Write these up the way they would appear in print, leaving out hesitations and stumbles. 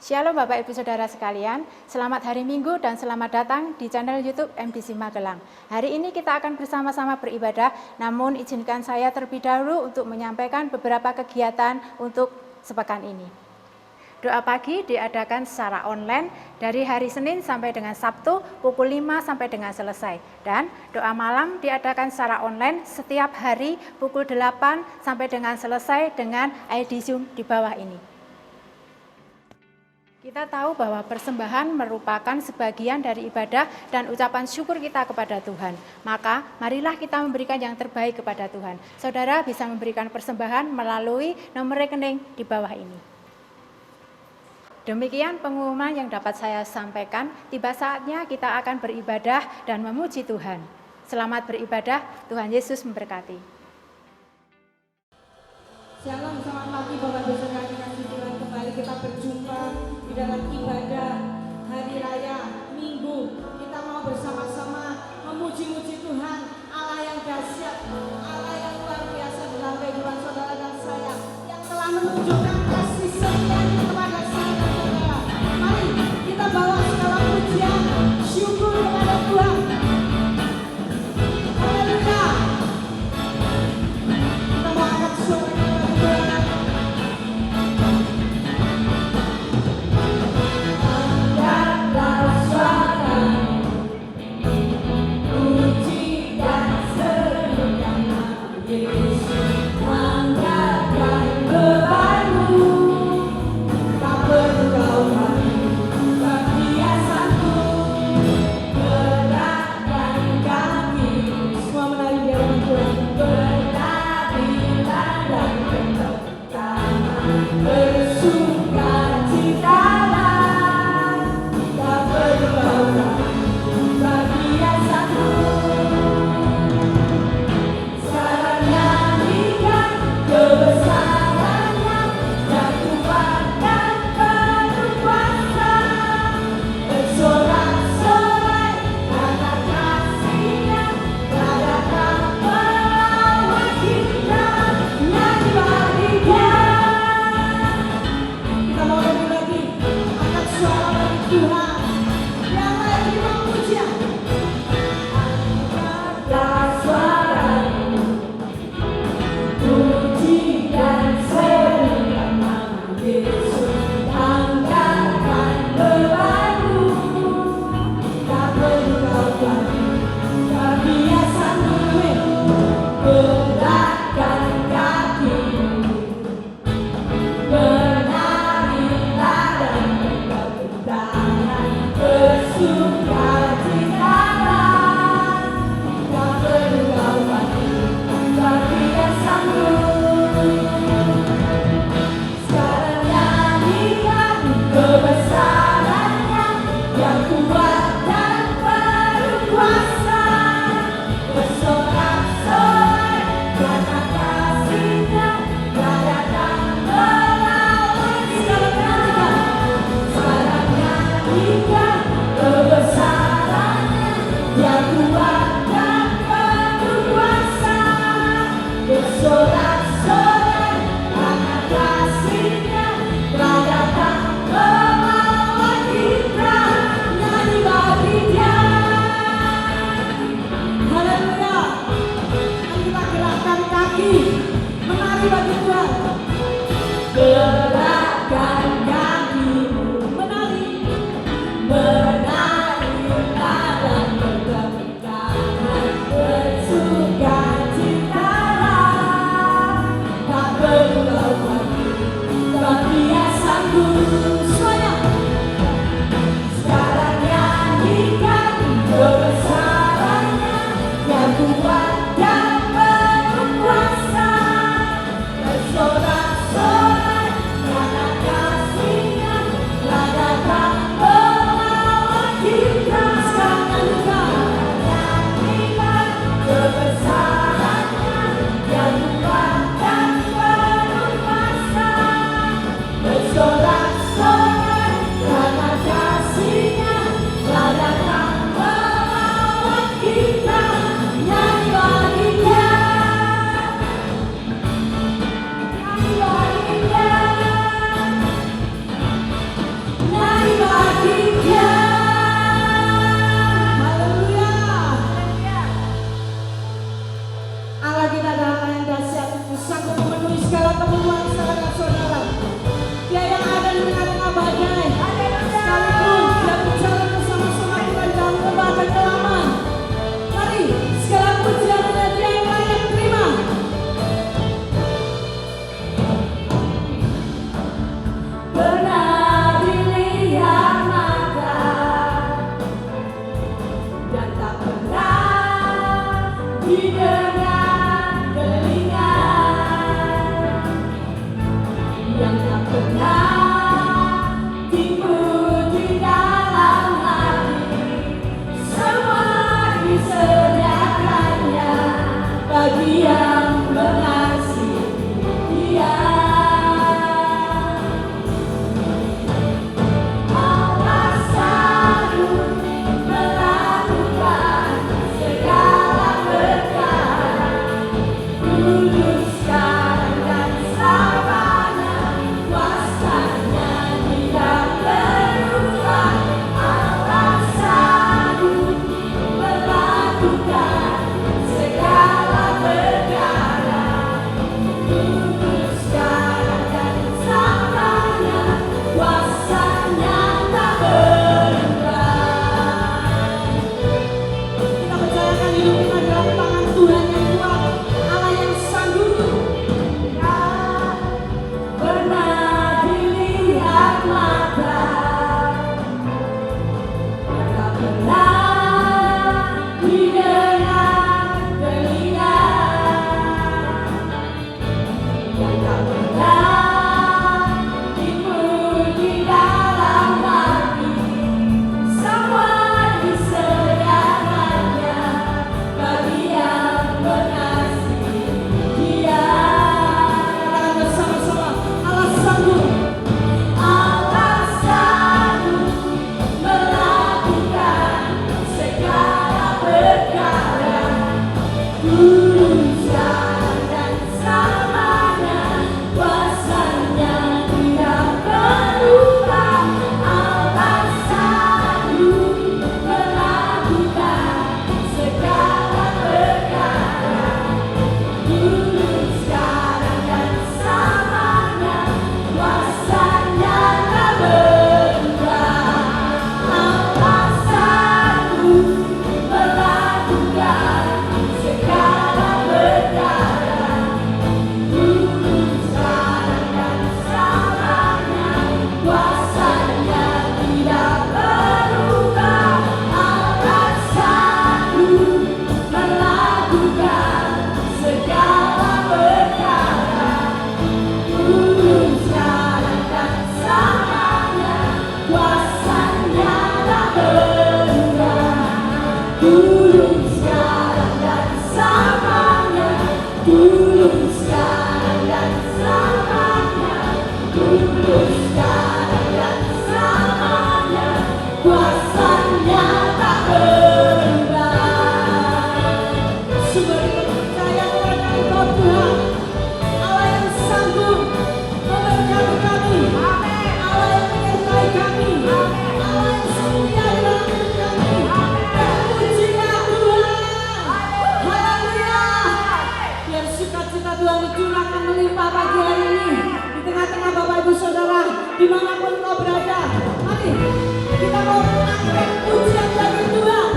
Shalom Bapak Ibu Saudara sekalian, selamat hari Minggu dan selamat datang di channel YouTube MDC Magelang. Hari ini kita akan bersama-sama beribadah, namun izinkan saya terlebih dahulu untuk menyampaikan beberapa kegiatan untuk sepekan ini. Doa pagi diadakan secara online dari hari Senin sampai dengan Sabtu pukul 5 sampai dengan selesai. Dan doa malam diadakan secara online setiap hari pukul 8 sampai dengan selesai dengan ID Zoom di bawah ini. Kita tahu bahwa persembahan merupakan sebagian dari ibadah dan ucapan syukur kita kepada Tuhan. Maka marilah kita memberikan yang terbaik kepada Tuhan. Saudara bisa memberikan persembahan melalui nomor rekening di bawah ini. Demikian pengumuman yang dapat saya sampaikan. Tiba saatnya kita akan beribadah dan memuji Tuhan. Selamat beribadah, Tuhan Yesus memberkati. Shalom, selamat pagi Bapak Ibu Saudara dikasihi Tuhan. Kembali kita berjumpa di dalam ibadah hari raya Minggu. Kita mau bersama-sama memuji-muji Tuhan, Allah yang dahsyat, Allah yang luar biasa dalam kehidupan saudara dan saya, yang telah menunjukkan kasih setianya kepada saya dan saudara. Mari kita bawa segala pujian, syukur kepada Tuhan. Haleluya. Kita mau angkat suara kepada Tuhan. yang tak pernah timbul di dalam hati, semua disediakannya bagi yang mengasihi Dia. Katakan bersama-sama, Allah sanggup. Allah sanggup melakukan segala perkara, dulu, sekarang, dan selamanya. Kuasanya tidak berubah. Allah sanggup melakukan segala perkara, dulu, sekarang, dan selamanya. Kuasanya tak berubah. Allah sanggup melakukan segala perkara, dulu, sekarang, dan selamanya. Kuasanya tidak berubah. Allah sanggup melakukan segala perkara, dulu, sekarang, dan selamanya. Kuasanya tak berubah. Dulu, sekarang, dan selamanya. Dulu, sekarang, dan selamanya. Dulu, sekarang, dan selamanya. Kuasanya tak berubah. Sumber kepercayaan kepada Engkau Tuhan, Allah yang sanggup memberkati kami, Allah yang menyertai kami, Allah yang setia dalam hidup kami. Terpujilah Tuhan. Haleluya. Biar sukacita Tuhan dicurahkan melimpah pagi hari ini di tengah-tengah Bapak Ibu Saudara dimanapun kau berada. Mari kita mau angkat pujian bagi Tuhan.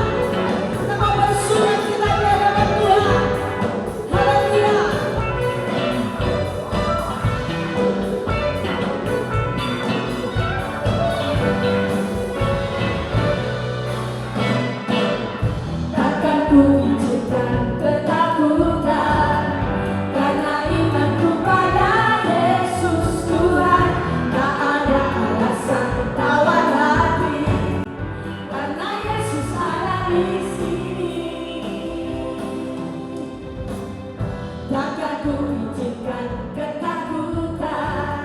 Kita mau bersukacita di hadapan Tuhan. Haleluya. Takkan ku izinkan ketakutan, karena imanku pada Yesus Tuhan. Tak ada alasan tawar hati, karena Yesus ada di sini. Takkan ku izinkan ketakutan,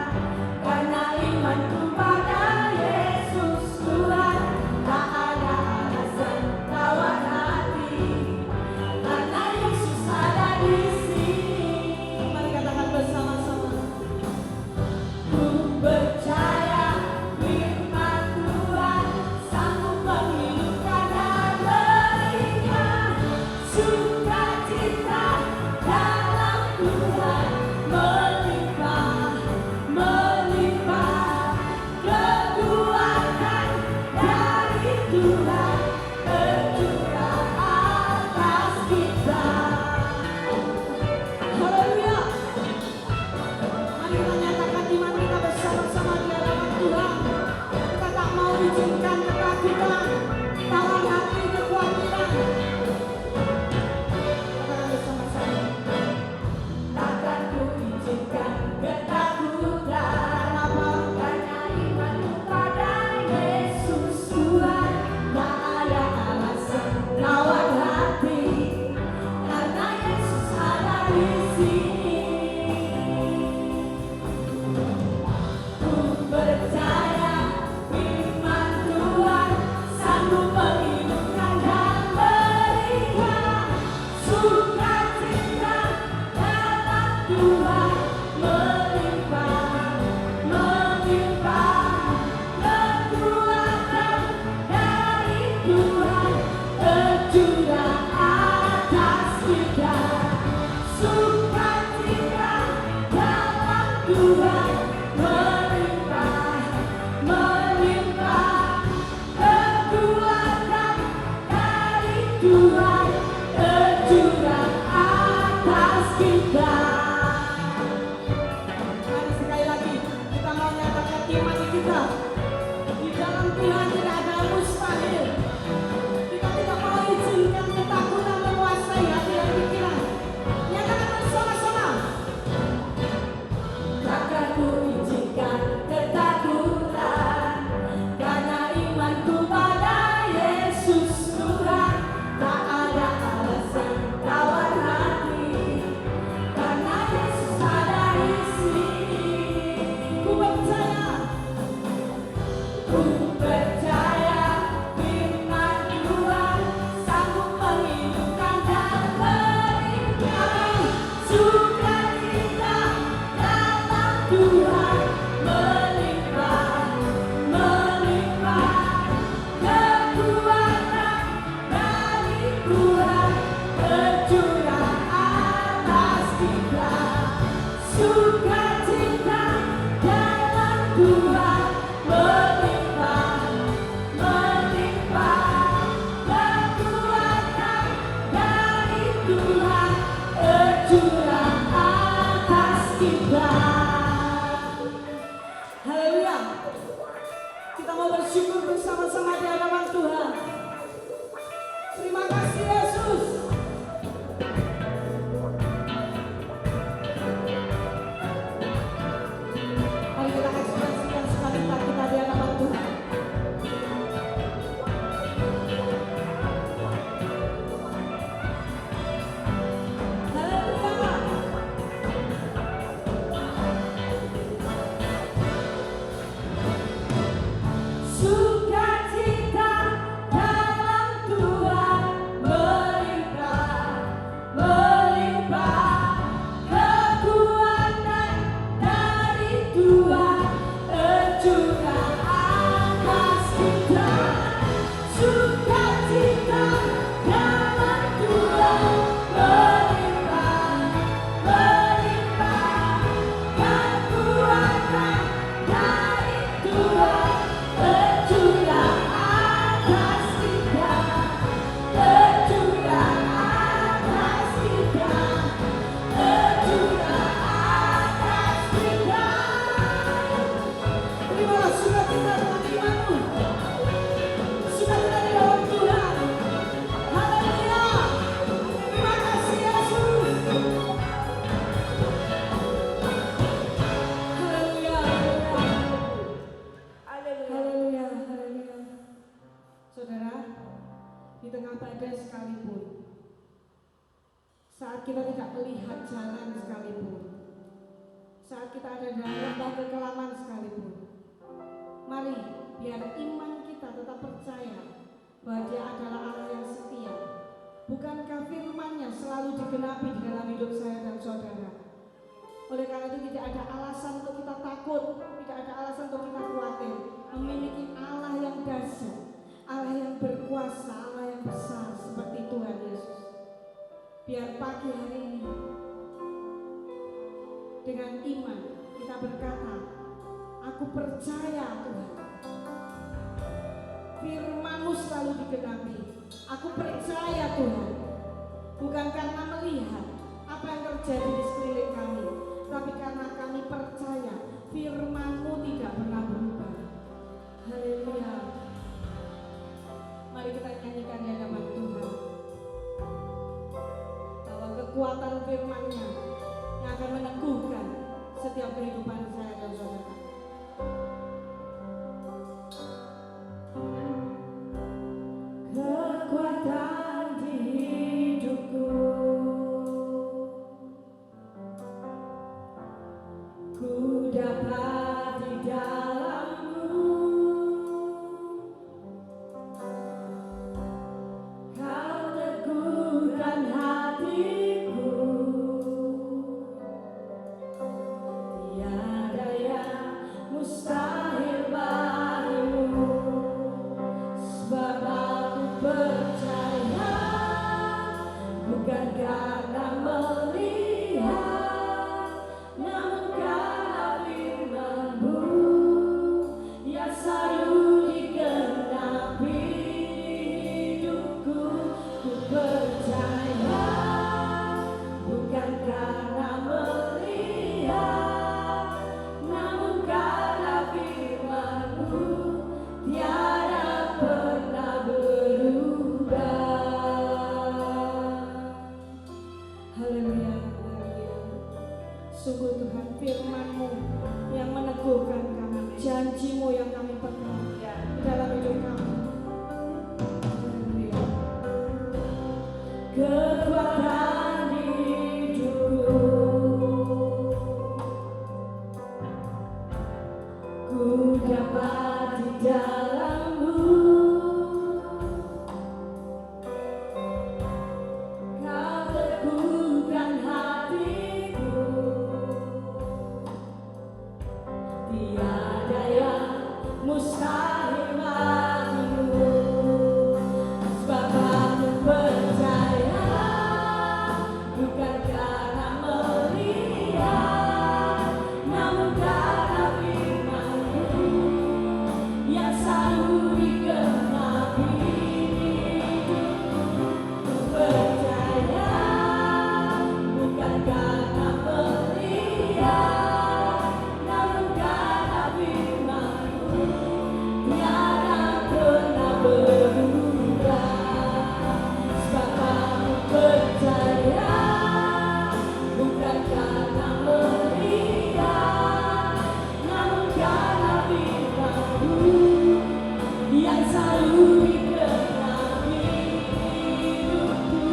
karena imanku pada Yesus Tuhan. Tak ada alasan tawar hati, karena Yesus ada di sini. Mari katakan bersama-sama. Ku percaya firman Tuhan sanggup menghidupkan dan berikan sukacita dalam Tuhan melimpah, melimpah. Kekuatan dari Tuhan tercurah atas kita. Haleluya. Mari kita nyatakan iman kita bersama-sama di hadapan Tuhan. Kita tak mau izinkan ketakutan, tawar hati, kekhawatiran. Katakan bersama-sama. Takkan ku izinkan ketakutan. Kenapa? Karena imanku pada Yesus Tuhan. Tak ada alasan tawar hati, karena Yesus ada di sini. Ku percaya firman Tuhan sanggup menghidupkan dan berikan sukacita dalam Tuhan melimpah, melimpah. Kekuatan dari Tuhan tercurah atas kita. Sukacita dalam Tuhan melimpah, melimpah. Kekuatan dari Tuhan tercurah atas kita. Mari sekali lagi kita mau nyatakan iman kita. Di dalam Tuhan tidak ada mustahil. Kita tidak mau izinkan ketakutan menguasai hati dan pikiran. Nyatakan bersama-sama. Tuhan melimpah, melimpah. Kekuatan dari Tuhan tercurah atas kita. Sukacita dalam Tuhan melimpah, melimpah. Kekuatan dari Tuhan tercurah atas kita. Haleluya. Kita mau bersyukur bersama-sama di hadapan Tuhan. Terima kasih Yesus. Mari kita ekspresikan sukacita kita di hadapan Tuhan. Haleluya. Sukacita dalam Tuhan melimpah, melimpah. Kekuatan dari Tuhan tercurah atas kita. Sukacita dalam Tuhan melimpah, melimpah. Kekuatan dari Tuhan tercurah atas kita, tercurah atas kita, tercurah atas kita. Terimalah sukacita dalam imanmu, sukacita di dalam Tuhan. Haleluya. Terima kasih Yesus. Haleluya, haleluya, haleluya. Saudara, di tengah badai sekalipun, saat kita tidak melihat jalan sekalipun, saat kita ada dalam lembah kekelaman sekalipun, mari biar iman kita tetap percaya bahwa Dia adalah Allah yang setia. Bukankah firman-Nya selalu digenapi di dalam hidup saya dan saudara? Oleh karena itu tidak ada alasan untuk kita takut, tidak ada alasan untuk kita khawatir. Memiliki Allah yang dahsyat, Allah yang berkuasa, Allah yang besar seperti Tuhan Yesus. Biar pagi hari ini dengan iman kita berkata, aku percaya Tuhan, firman-Mu selalu digenapi. Aku percaya Tuhan, bukan karena melihat apa yang terjadi di sekeliling kami, tapi karena kami percaya firman-Mu tidak pernah berubah. Haleluya. Mari kita nyanyikan di hadapan Tuhan bahwa kekuatan firman-Nya yang akan meneguhkan setiap kehidupan saya dan saudara. Kekuatan di hidupku, ku dapat di dalam-Mu. Kau teguhkan hatiku, tiada yang mustahil bagimu. Sebab aku percaya, bukan karena melihat, namun karena firman-Mu yang selalu digenapi hidupku. Ku percaya, bukan karena melihat, namun karena firman-Mu tiada pernah berubah. Haleluya, haleluya. Sungguh Tuhan, firman-Mu yang meneguhkan kami, janji-Mu yang kami pegang di dalam hidup kami. Haleluya. Kekuatan di hidupku, ku dapat di dalam-Mu. Kau teguhkan hatiku, tiada yang mustahil bagimu. Sebab aku percaya, bukan karena melihat, namun karena firman-Mu yang selalu digenapi hidupku. Ku percaya, bukan karena melihat, namun karena firman-Mu tiada pernah berubah. Sebab aku percaya, bukan karena melihat, namun karena firman-Mu yang selalu digenapi hidupku.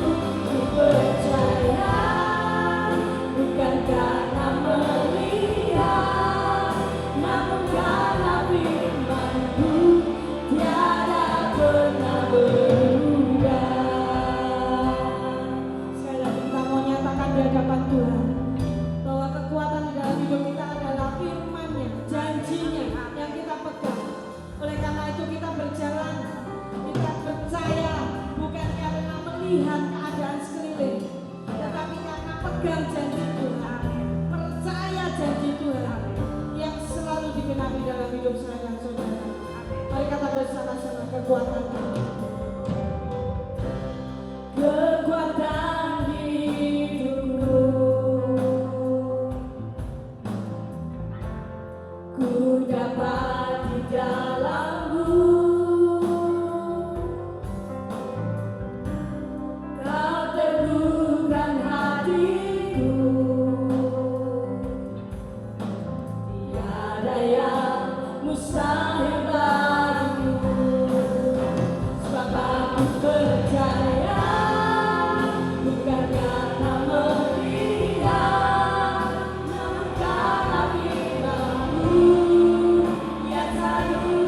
Ku percaya, bukan karena melihat, namun karena firman-Mu tiada pernah berubah. Sekali lagi kita mau nyatakan di hadapan Tuhan bahwa kekuatan di dalam hidup kita adalah firman-Nya, janji-Nya yang kita pegang. Oleh karena itu kita berjalan, kita percaya bukan karena melihat keadaan sekeliling, tetapi karena pegang janji Tuhan, percaya janji Tuhan yang selalu digenapi dalam hidup saya dan saudara. Mari kata bersama-sama kekuatan hidupku, ku dapat di dalam-Mu. Kau teguhkan hatiku, tiada yang mustahil bagimu. Sebab aku percaya, bukan karena melihat, namun karena firman-Mu yang selalu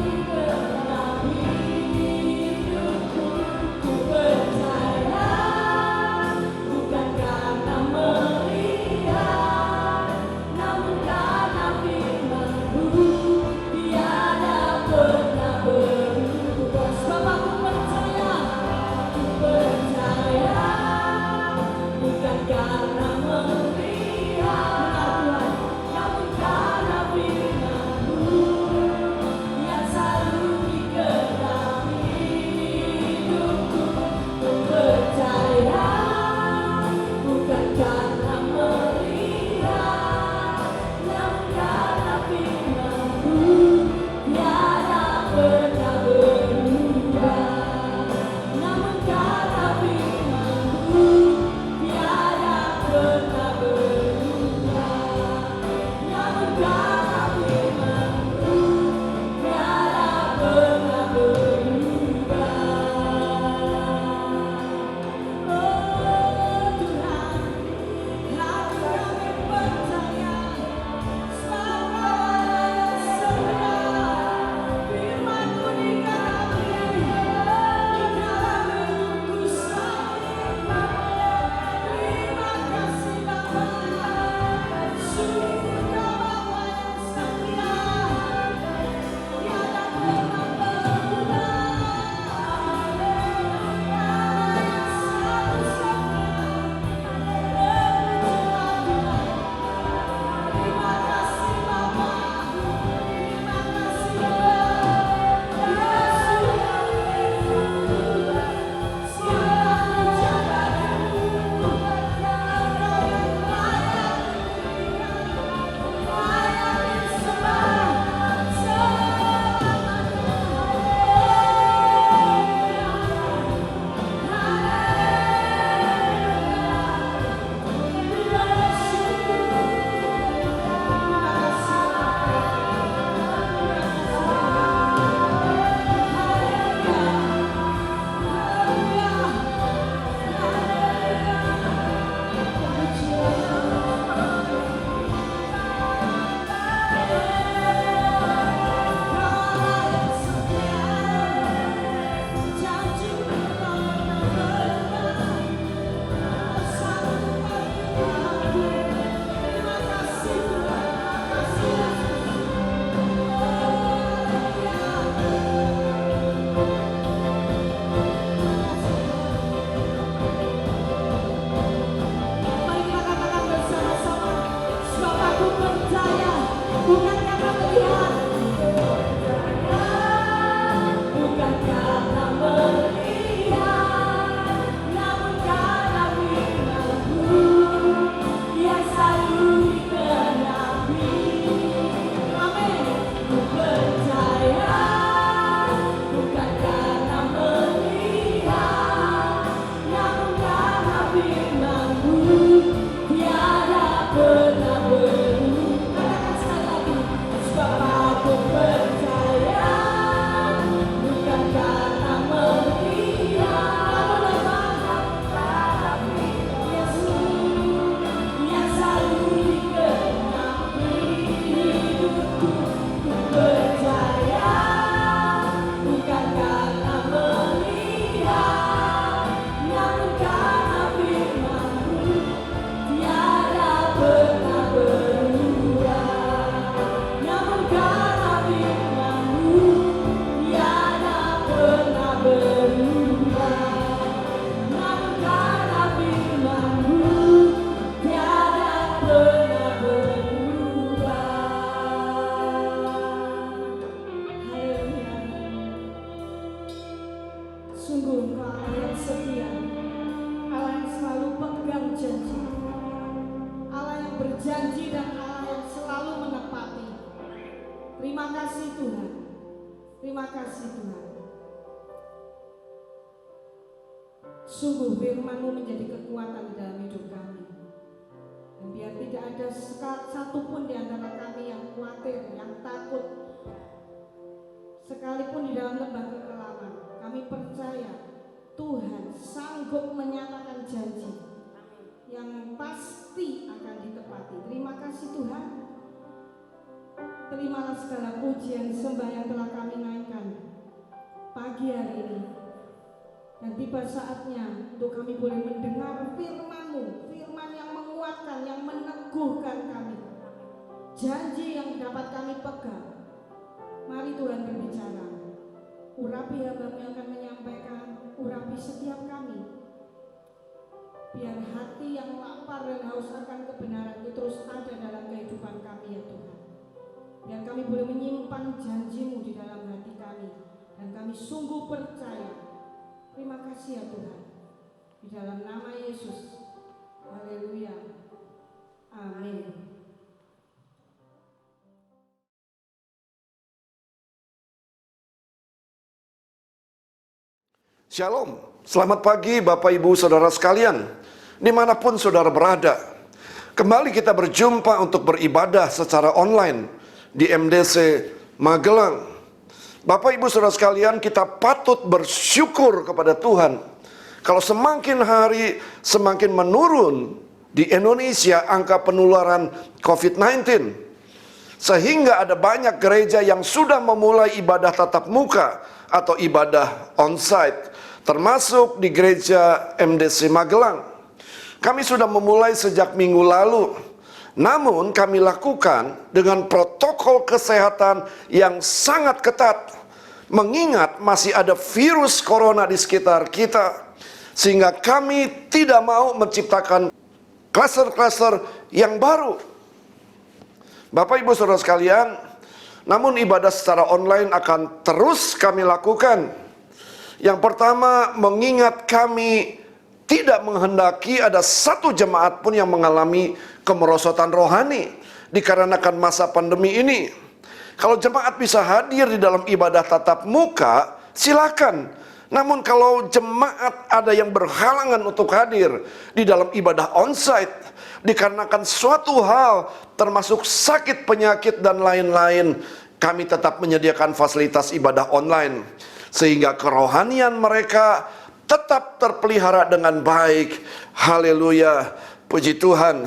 percaya, bukan karena melihat, bukan karena melihat, namun karena firman-Mu yang selalu dikenapi. Amin. Ku percaya, bukan karena melihat, namun karena firman-Mu tiada pernah berubah. Katakan sekali lagi, sebab aku percaya, bukan karena melihat, namun karena Yesus yang selalu dikenapi hidupku. Ku percaya, bukan karena melihat, namun karena firman-Mu tiada pernah berubah. Namun karena firman-Mu tiada pernah berubah. Namun karena firman-Mu tiada pernah berubah. Haleluya. Sungguh Engkau Allah yang setia, Allah yang selalu pegang janji, Allah yang berjanji dan Allah yang selalu menepati. Terima kasih Tuhan. Terima kasih Tuhan. Sungguh firman-Mu menjadi kekuatan di dalam hidup kami. Dan biar tidak ada satupun di antara kami yang khawatir, yang takut, sekalipun di dalam lembah kekelaman, kami percaya Tuhan sanggup menyatakan janji yang pasti akan ditepati. Terima kasih Tuhan. Terimalah segala pujian sembah yang telah kami naikkan pagi hari ini. Dan tiba saatnya untuk kami boleh mendengar firman-Mu, firman yang menguatkan, yang meneguhkan kami, janji yang dapat kami pegang. Mari Tuhan berbicara, urapi hamba-Mu yang akan menyampaikan, urapi setiap kami. Biar hati yang lapar dan haus akan kebenaran itu terus ada dalam kehidupan kami ya Tuhan. Biar kami boleh menyimpan janji-Mu di dalam hati kami, dan kami sungguh percaya. Terima kasih ya Tuhan. Di dalam nama Yesus. Haleluya. Amin. Shalom, selamat pagi Bapak Ibu Saudara sekalian, dimanapun saudara berada. Kembali kita berjumpa untuk beribadah secara online di MDC Magelang. Bapak Ibu Saudara sekalian, kita patut bersyukur kepada Tuhan. Kalau semakin hari semakin menurun di Indonesia angka penularan COVID-19. Sehingga ada banyak gereja yang sudah memulai ibadah tatap muka atau ibadah onsite, termasuk di gereja MDC Magelang. Kami sudah memulai sejak minggu lalu. Namun kami lakukan dengan protokol kesehatan yang sangat ketat, mengingat masih ada virus corona di sekitar kita, sehingga kami tidak mau menciptakan klaster-klaster yang baru. Bapak Ibu Saudara sekalian, namun ibadah secara online akan terus kami lakukan. Yang pertama, mengingat kami tidak menghendaki ada satu jemaat pun yang mengalami kemerosotan rohani dikarenakan masa pandemi ini. Kalau jemaat bisa hadir di dalam ibadah tatap muka, silakan. Namun kalau jemaat ada yang berhalangan untuk hadir di dalam ibadah onsite dikarenakan suatu hal termasuk sakit, penyakit dan lain-lain, kami tetap menyediakan fasilitas ibadah online sehingga kerohanian mereka tetap terpelihara dengan baik. Haleluya, puji Tuhan.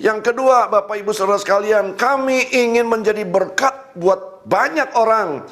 Yang kedua, Bapak Ibu Saudara sekalian, kami ingin menjadi berkat buat banyak orang,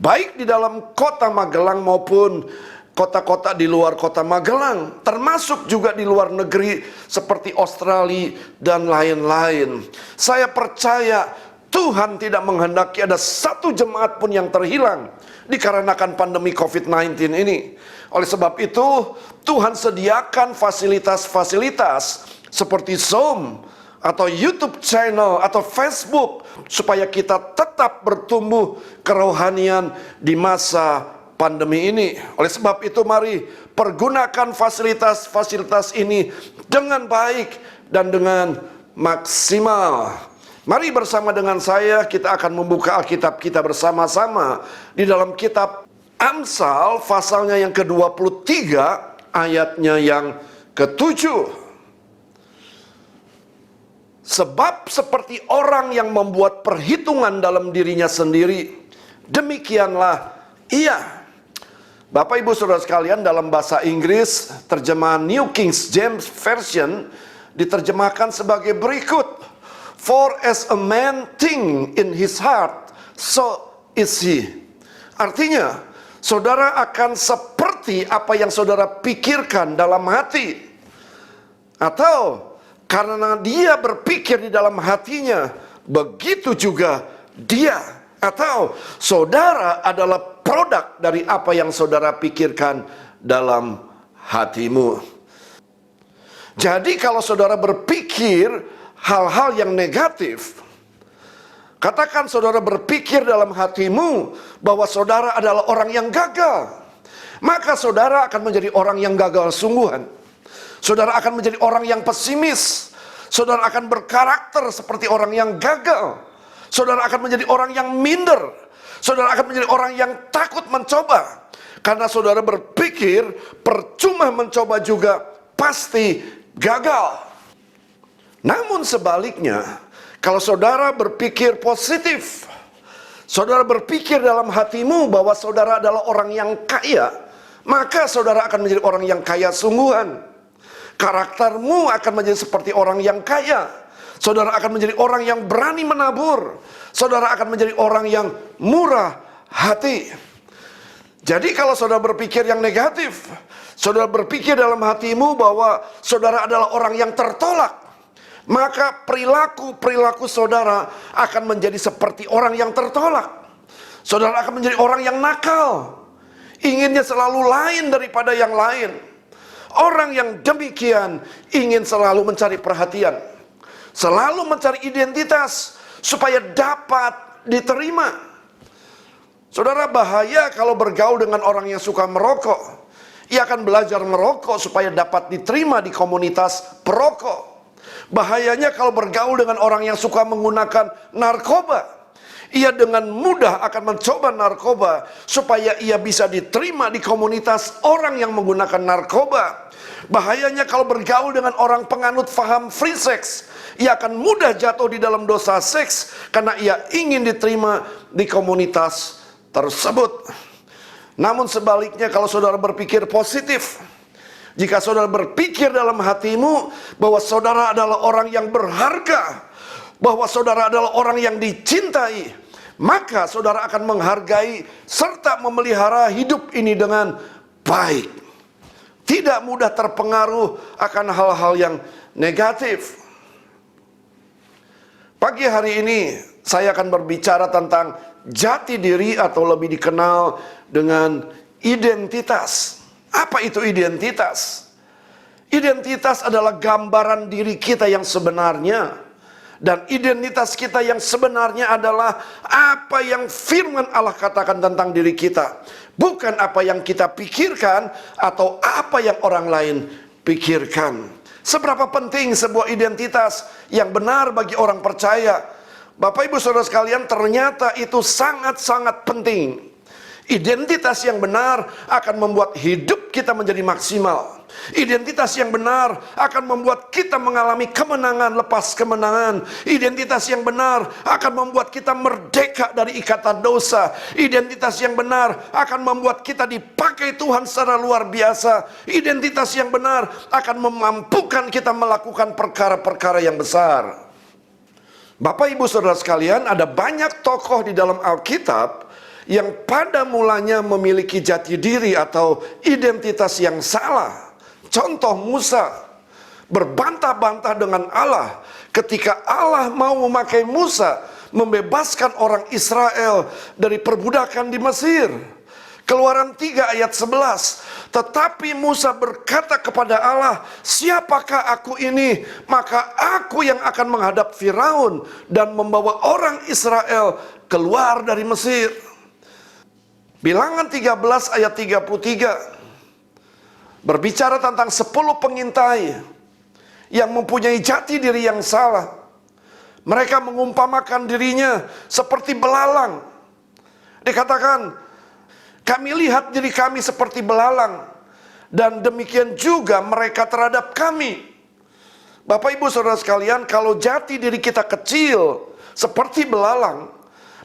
baik di dalam kota Magelang maupun kota-kota di luar kota Magelang, termasuk juga di luar negeri seperti Australia dan lain-lain. Saya percaya Tuhan tidak menghendaki ada satu jemaat pun yang terhilang dikarenakan pandemi COVID-19 ini. Oleh sebab itu, Tuhan sediakan fasilitas-fasilitas seperti Zoom, atau YouTube channel, atau Facebook, supaya kita tetap bertumbuh kerohanian di masa pandemi ini. Oleh sebab itu, mari pergunakan fasilitas-fasilitas ini dengan baik dan dengan maksimal. Mari bersama dengan saya, kita akan membuka Alkitab kita bersama-sama di dalam kitab Amsal, pasalnya yang ke-23, ayatnya yang ke-7. Sebab seperti orang yang membuat perhitungan dalam dirinya sendiri, demikianlah ia. Bapak Ibu Saudara sekalian, dalam bahasa Inggris, terjemahan New King James Version diterjemahkan sebagai berikut. For as a man think in his heart, so is he. Artinya, saudara akan seperti apa yang saudara pikirkan dalam hati. Atau karena dia berpikir di dalam hatinya, begitu juga dia. Atau saudara adalah produk dari apa yang saudara pikirkan dalam hatimu. Jadi kalau saudara berpikir hal-hal yang negatif, katakan saudara berpikir dalam hatimu bahwa saudara adalah orang yang gagal, maka saudara akan menjadi orang yang gagal sungguhan. Saudara akan menjadi orang yang pesimis. Saudara akan berkarakter seperti orang yang gagal. Saudara akan menjadi orang yang minder. Saudara akan menjadi orang yang takut mencoba. Karena saudara berpikir percuma mencoba juga pasti gagal. Namun sebaliknya, kalau saudara berpikir positif, saudara berpikir dalam hatimu bahwa saudara adalah orang yang kaya, maka saudara akan menjadi orang yang kaya sungguhan. Karaktermu akan menjadi seperti orang yang kaya. Saudara akan menjadi orang yang berani menabur. Saudara akan menjadi orang yang murah hati. Jadi kalau saudara berpikir yang negatif, saudara berpikir dalam hatimu bahwa saudara adalah orang yang tertolak, maka perilaku saudara akan menjadi seperti orang yang tertolak. Saudara akan menjadi orang yang nakal, inginnya selalu lain daripada yang lain. Orang yang demikian ingin selalu mencari perhatian, selalu mencari identitas supaya dapat diterima. Saudara, bahaya kalau bergaul dengan orang yang suka merokok. Ia akan belajar merokok supaya dapat diterima di komunitas perokok. Bahayanya kalau bergaul dengan orang yang suka menggunakan narkoba. Ia dengan mudah akan mencoba narkoba supaya ia bisa diterima di komunitas orang yang menggunakan narkoba. Bahayanya kalau bergaul dengan orang penganut faham free sex. Ia akan mudah jatuh di dalam dosa seks karena ia ingin diterima di komunitas tersebut. Namun sebaliknya, kalau saudara berpikir positif, jika saudara berpikir dalam hatimu bahwa saudara adalah orang yang berharga, bahwa saudara adalah orang yang dicintai, maka saudara akan menghargai serta memelihara hidup ini dengan baik. Tidak mudah terpengaruh akan hal-hal yang negatif. Pagi hari ini saya akan berbicara tentang jati diri atau lebih dikenal dengan identitas. Apa itu identitas? Identitas adalah gambaran diri kita yang sebenarnya. Dan identitas kita yang sebenarnya adalah apa yang firman Allah katakan tentang diri kita. Bukan apa yang kita pikirkan atau apa yang orang lain pikirkan. Seberapa penting sebuah identitas yang benar bagi orang percaya. Bapak Ibu Saudara sekalian, ternyata itu sangat-sangat penting. Identitas yang benar akan membuat hidup kita menjadi maksimal. Identitas yang benar akan membuat kita mengalami kemenangan lepas kemenangan. Identitas yang benar akan membuat kita merdeka dari ikatan dosa. Identitas yang benar akan membuat kita dipakai Tuhan secara luar biasa. Identitas yang benar akan memampukan kita melakukan perkara-perkara yang besar. Bapak Ibu Saudara sekalian, ada banyak tokoh di dalam Alkitab yang pada mulanya memiliki jati diri atau identitas yang salah. Contoh Musa berbantah-bantah dengan Allah ketika Allah mau memakai Musa membebaskan orang Israel dari perbudakan di Mesir. Keluaran 3 ayat 11. Tetapi Musa berkata kepada Allah, siapakah aku ini? Maka aku yang akan menghadap Firaun dan membawa orang Israel keluar dari Mesir. Bilangan 13 ayat 33 berbicara tentang 10 pengintai yang mempunyai jati diri yang salah. Mereka mengumpamakan dirinya seperti belalang. Dikatakan, kami lihat diri kami seperti belalang, dan demikian juga mereka terhadap kami. Bapak Ibu Saudara sekalian, kalau jati diri kita kecil seperti belalang,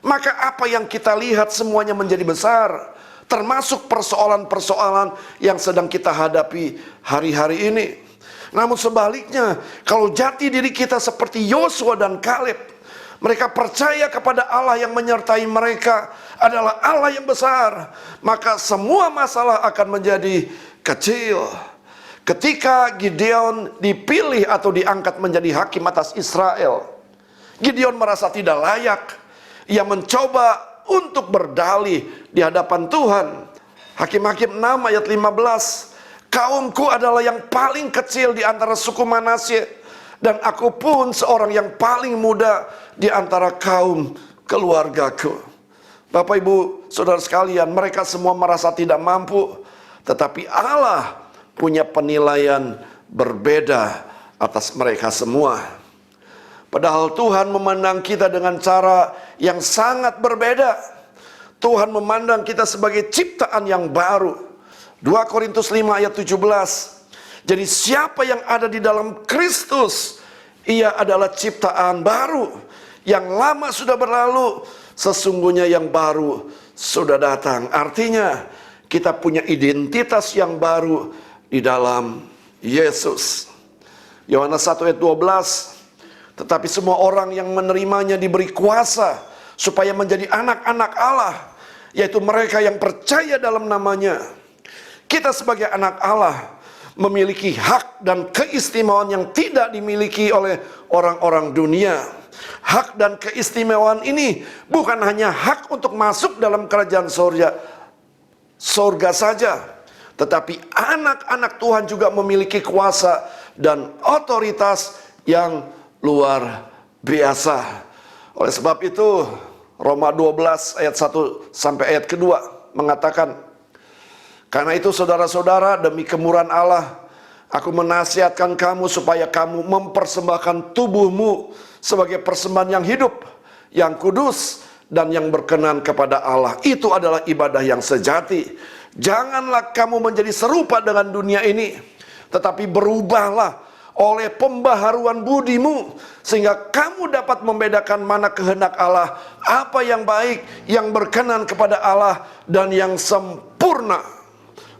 maka apa yang kita lihat semuanya menjadi besar, termasuk persoalan-persoalan yang sedang kita hadapi hari-hari ini. Namun sebaliknya, kalau jati diri kita seperti Yosua dan Kaleb, mereka percaya kepada Allah yang menyertai mereka adalah Allah yang besar, maka semua masalah akan menjadi kecil. Ketika Gideon dipilih atau diangkat menjadi hakim atas Israel, Gideon merasa tidak layak. Ia mencoba untuk berdalih di hadapan Tuhan. Hakim-hakim 6 ayat 15. Kaumku adalah yang paling kecil di antara suku Manasye, dan aku pun seorang yang paling muda di antara kaum keluargaku. Bapak Ibu Saudara sekalian, mereka semua merasa tidak mampu, tetapi Allah punya penilaian berbeda atas mereka semua. Padahal Tuhan memandang kita dengan cara yang sangat berbeda. Tuhan memandang kita sebagai ciptaan yang baru. 2 Korintus 5 ayat 17. Jadi siapa yang ada di dalam Kristus, ia adalah ciptaan baru. Yang lama sudah berlalu, sesungguhnya yang baru sudah datang. Artinya kita punya identitas yang baru di dalam Yesus. Yohanes 1 ayat 12. Tetapi semua orang yang menerimanya diberi kuasa supaya menjadi anak-anak Allah, yaitu mereka yang percaya dalam namanya. Kita sebagai anak Allah memiliki hak dan keistimewaan yang tidak dimiliki oleh orang-orang dunia. Hak dan keistimewaan ini bukan hanya hak untuk masuk dalam kerajaan surga saja, tetapi anak-anak Tuhan juga memiliki kuasa dan otoritas yang luar biasa. Oleh sebab itu, Roma 12 ayat 1 sampai ayat kedua mengatakan, karena itu saudara-saudara, demi kemurahan Allah, aku menasihatkan kamu supaya kamu mempersembahkan tubuhmu sebagai persembahan yang hidup, yang kudus, dan yang berkenan kepada Allah. Itu adalah ibadah yang sejati. Janganlah kamu menjadi serupa dengan dunia ini, tetapi berubahlah oleh pembaharuan budimu, sehingga kamu dapat membedakan mana kehendak Allah, apa yang baik, yang berkenan kepada Allah, dan yang sempurna.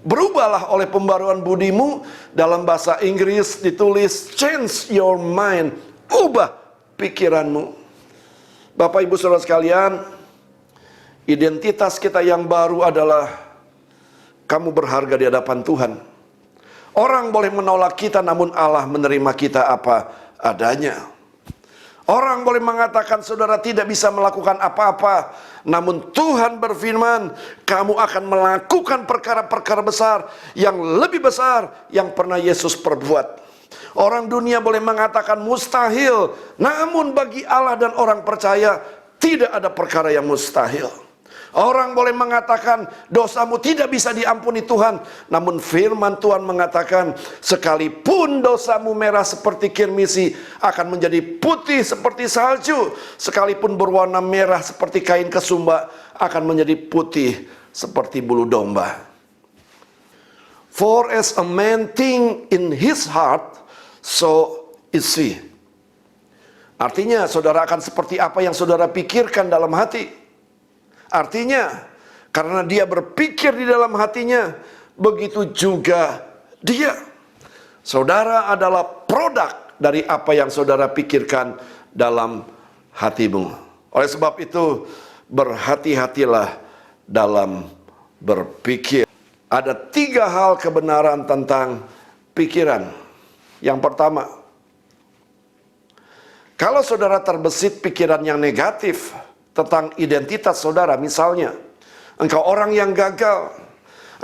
Berubahlah oleh pembaruan budimu. Dalam bahasa Inggris ditulis change your mind, ubah pikiranmu. Bapak Ibu Saudara sekalian, identitas kita yang baru adalah kamu berharga di hadapan Tuhan. Orang boleh menolak kita, namun Allah menerima kita apa adanya. Orang boleh mengatakan saudara tidak bisa melakukan apa-apa, namun Tuhan berfirman, kamu akan melakukan perkara-perkara besar yang lebih besar yang pernah Yesus perbuat. Orang dunia boleh mengatakan mustahil, namun bagi Allah dan orang percaya tidak ada perkara yang mustahil. Orang boleh mengatakan dosamu tidak bisa diampuni Tuhan, namun firman Tuhan mengatakan sekalipun dosamu merah seperti kirmisi akan menjadi putih seperti salju, sekalipun berwarna merah seperti kain kesumba akan menjadi putih seperti bulu domba. For as a man think in his heart, so is he. Artinya saudara akan seperti apa yang saudara pikirkan dalam hati. Artinya, karena dia berpikir di dalam hatinya, begitu juga dia. Saudara adalah produk dari apa yang saudara pikirkan dalam hatimu. Oleh sebab itu, berhati-hatilah dalam berpikir. Ada 3 hal kebenaran tentang pikiran. Yang pertama, kalau saudara terbesit pikiran yang negatif tentang identitas saudara, misalnya engkau orang yang gagal,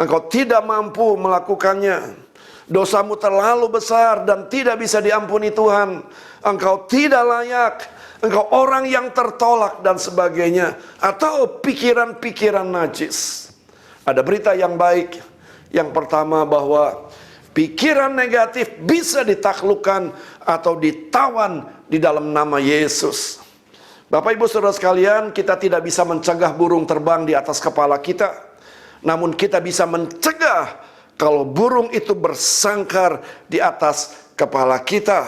Engkau tidak mampu melakukannya. Dosamu terlalu besar dan tidak bisa diampuni Tuhan. Engkau tidak layak. Engkau orang yang tertolak dan sebagainya. Atau pikiran-pikiran najis. Ada berita yang baik. Yang pertama bahwa pikiran negatif bisa ditaklukkan atau ditawan di dalam nama Yesus. Bapak Ibu Saudara sekalian, kita tidak bisa mencegah burung terbang di atas kepala kita. Namun kita bisa mencegah kalau burung itu bersangkar di atas kepala kita.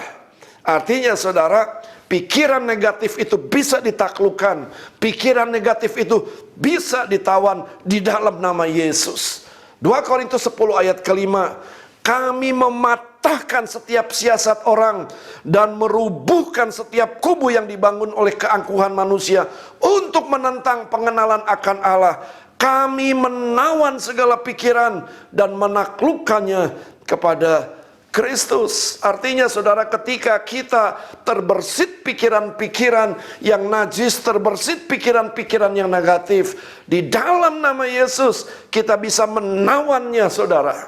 Artinya saudara, pikiran negatif itu bisa ditaklukkan. Pikiran negatif itu bisa ditawan di dalam nama Yesus. 2 Korintus 10 ayat kelima. Kami mematahkan setiap siasat orang dan merubuhkan setiap kubu yang dibangun oleh keangkuhan manusia untuk menentang pengenalan akan Allah. Kami menawan segala pikiran dan menaklukkannya kepada Kristus. Artinya saudara, ketika kita terbersit pikiran-pikiran yang najis, terbersit pikiran-pikiran yang negatif, di dalam nama Yesus kita bisa menawannya saudara.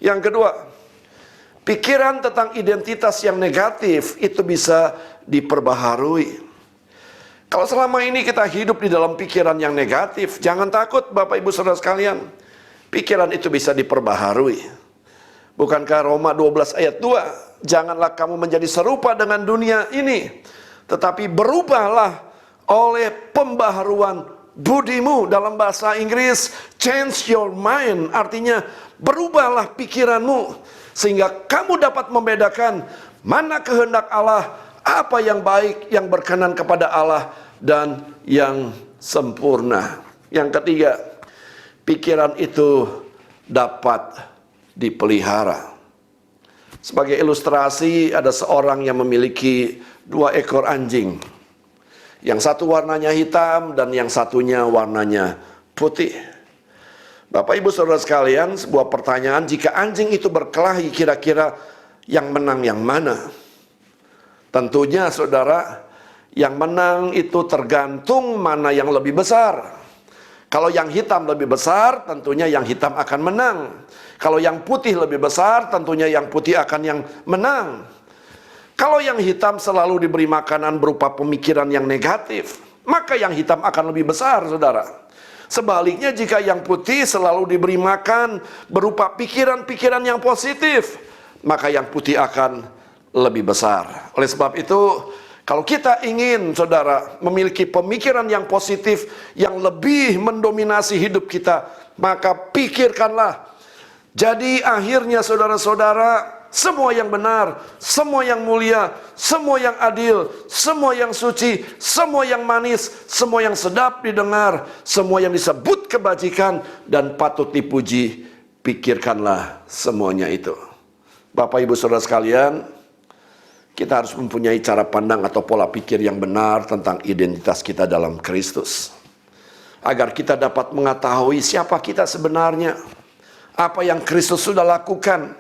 Yang kedua, pikiran tentang identitas yang negatif itu bisa diperbaharui. Kalau selama ini kita hidup di dalam pikiran yang negatif, jangan takut Bapak Ibu Saudara sekalian. Pikiran itu bisa diperbaharui. Bukankah Roma 12 ayat 2, janganlah kamu menjadi serupa dengan dunia ini, tetapi berubahlah oleh pembaharuan budimu. Dalam bahasa Inggris, change your mind, artinya berubahlah pikiranmu, sehingga kamu dapat membedakan mana kehendak Allah, apa yang baik, yang berkenan kepada Allah, dan yang sempurna. Yang ketiga, pikiran itu dapat dipelihara. Sebagai ilustrasi, ada seorang yang memiliki 2 ekor anjing. Yang satu warnanya hitam dan yang satunya warnanya putih. Bapak Ibu Saudara sekalian, sebuah pertanyaan, jika anjing itu berkelahi, kira-kira yang menang yang mana? Tentunya saudara, yang menang itu tergantung mana yang lebih besar. Kalau yang hitam lebih besar, tentunya yang hitam akan menang. Kalau yang putih lebih besar, tentunya yang putih akan yang menang. Kalau yang hitam selalu diberi makanan berupa pemikiran yang negatif, maka yang hitam akan lebih besar saudara. Sebaliknya, jika yang putih selalu diberi makan berupa pikiran-pikiran yang positif, maka yang putih akan lebih besar. Oleh sebab itu, kalau kita ingin saudara memiliki pemikiran yang positif yang lebih mendominasi hidup kita, maka pikirkanlah. Jadi akhirnya saudara-saudara, semua yang benar, semua yang mulia, semua yang adil, semua yang suci, semua yang manis, semua yang sedap didengar, semua yang disebut kebajikan dan patut dipuji, pikirkanlah semuanya itu. Bapak Ibu Saudara sekalian, kita harus mempunyai cara pandang atau pola pikir yang benar tentang identitas kita dalam Kristus. Agar kita dapat mengetahui siapa kita sebenarnya, apa yang Kristus sudah lakukan,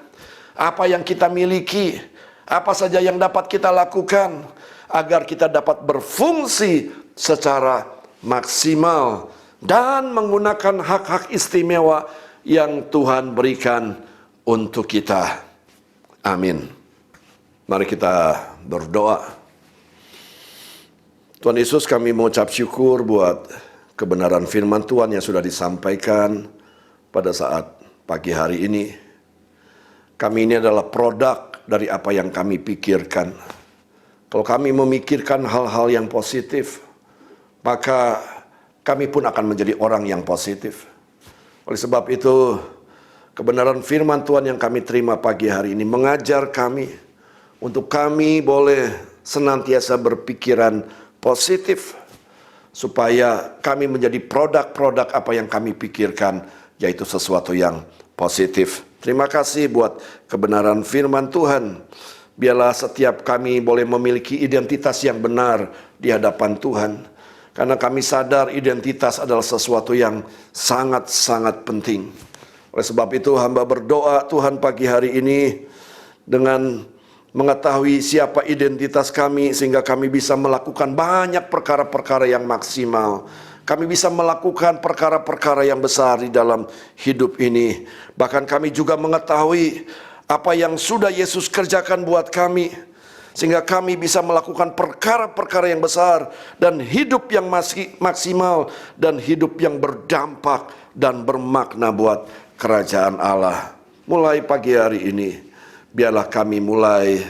apa yang kita miliki, apa saja yang dapat kita lakukan, agar kita dapat berfungsi secara maksimal dan menggunakan hak-hak istimewa yang Tuhan berikan untuk kita. Amin. Mari kita berdoa. Tuhan Yesus, kami mengucap syukur buat kebenaran firman Tuhan yang sudah disampaikan pada saat pagi hari ini. Kami ini adalah produk dari apa yang kami pikirkan. Kalau kami memikirkan hal-hal yang positif, maka kami pun akan menjadi orang yang positif. Oleh sebab itu, kebenaran firman Tuhan yang kami terima pagi hari ini mengajar kami untuk kami boleh senantiasa berpikiran positif, supaya kami menjadi produk-produk apa yang kami pikirkan, yaitu sesuatu yang positif. Terima kasih buat kebenaran firman Tuhan. Biarlah setiap kami boleh memiliki identitas yang benar di hadapan Tuhan. Karena kami sadar identitas adalah sesuatu yang sangat-sangat penting. Oleh sebab itu hamba berdoa Tuhan pagi hari ini dengan mengetahui siapa identitas kami, sehingga kami bisa melakukan banyak perkara-perkara yang maksimal. kami bisa melakukan perkara-perkara yang besar di dalam hidup ini. Bahkan kami juga mengetahui apa yang sudah Yesus kerjakan buat kami, sehingga kami bisa melakukan perkara-perkara yang besar dan hidup yang maksimal dan hidup yang berdampak dan bermakna buat kerajaan Allah. Mulai pagi hari ini, biarlah kami mulai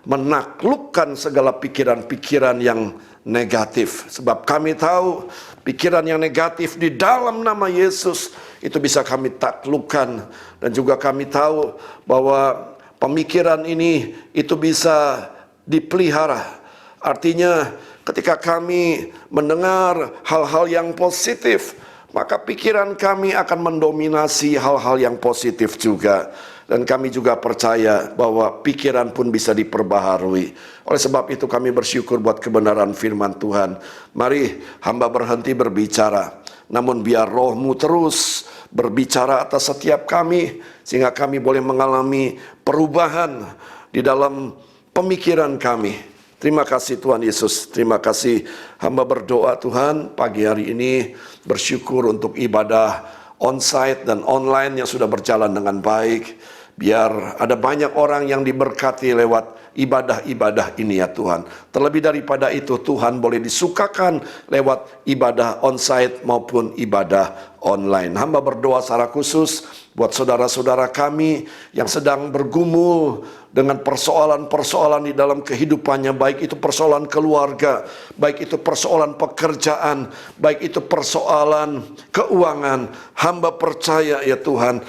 menaklukkan segala pikiran-pikiran yang negatif. Sebab kami tahu pikiran yang negatif di dalam nama Yesus itu bisa kami taklukkan. Dan juga kami tahu bahwa pemikiran ini itu bisa dipelihara. Artinya ketika kami mendengar hal-hal yang positif, maka pikiran kami akan mendominasi hal-hal yang positif juga. Dan kami juga percaya bahwa pikiran pun bisa diperbaharui. Oleh sebab itu kami bersyukur buat kebenaran firman Tuhan. Mari hamba berhenti berbicara, namun biar Roh-Mu terus berbicara atas setiap kami, sehingga kami boleh mengalami perubahan di dalam pemikiran kami. Terima kasih Tuhan Yesus, terima kasih. Hamba berdoa Tuhan pagi hari ini, bersyukur untuk ibadah onsite dan online yang sudah berjalan dengan baik. Biar ada banyak orang yang diberkati lewat ibadah-ibadah ini ya Tuhan. Terlebih daripada itu Tuhan boleh disukakan lewat ibadah onsite maupun ibadah online. Hamba berdoa secara khusus buat saudara-saudara kami yang sedang bergumul dengan persoalan-persoalan di dalam kehidupannya, baik itu persoalan keluarga, baik itu persoalan pekerjaan, baik itu persoalan keuangan. Hamba percaya ya Tuhan,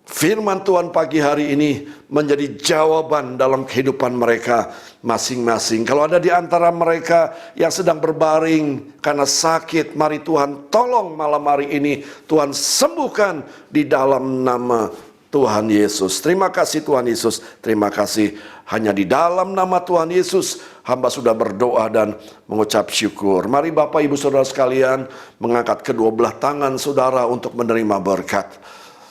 firman Tuhan pagi hari ini menjadi jawaban dalam kehidupan mereka masing-masing. Kalau ada di antara mereka yang sedang berbaring karena sakit, mari Tuhan tolong malam hari ini, Tuhan sembuhkan di dalam nama Tuhan Yesus. Terima kasih Tuhan Yesus, terima kasih. Hanya di dalam nama Tuhan Yesus hamba sudah berdoa dan mengucap syukur. Mari Bapak Ibu Saudara sekalian mengangkat kedua belah tangan saudara untuk menerima berkat.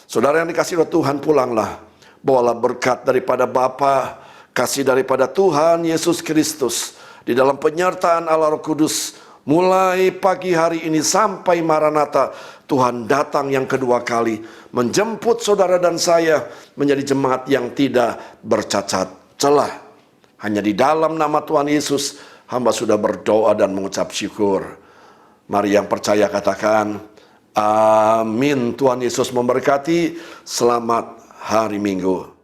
Saudara yang dikasihi oleh Tuhan, pulanglah, bawalah berkat daripada Bapa, kasih daripada Tuhan Yesus Kristus, di dalam penyertaan Allah Roh Kudus, mulai pagi hari ini sampai Maranatha. Tuhan datang yang kedua kali, menjemput saudara dan saya menjadi jemaat yang tidak bercacat celah. Hanya di dalam nama Tuhan Yesus, hamba sudah berdoa dan mengucap syukur. Mari yang percaya katakan, amin. Tuhan Yesus memberkati. Selamat hari Minggu.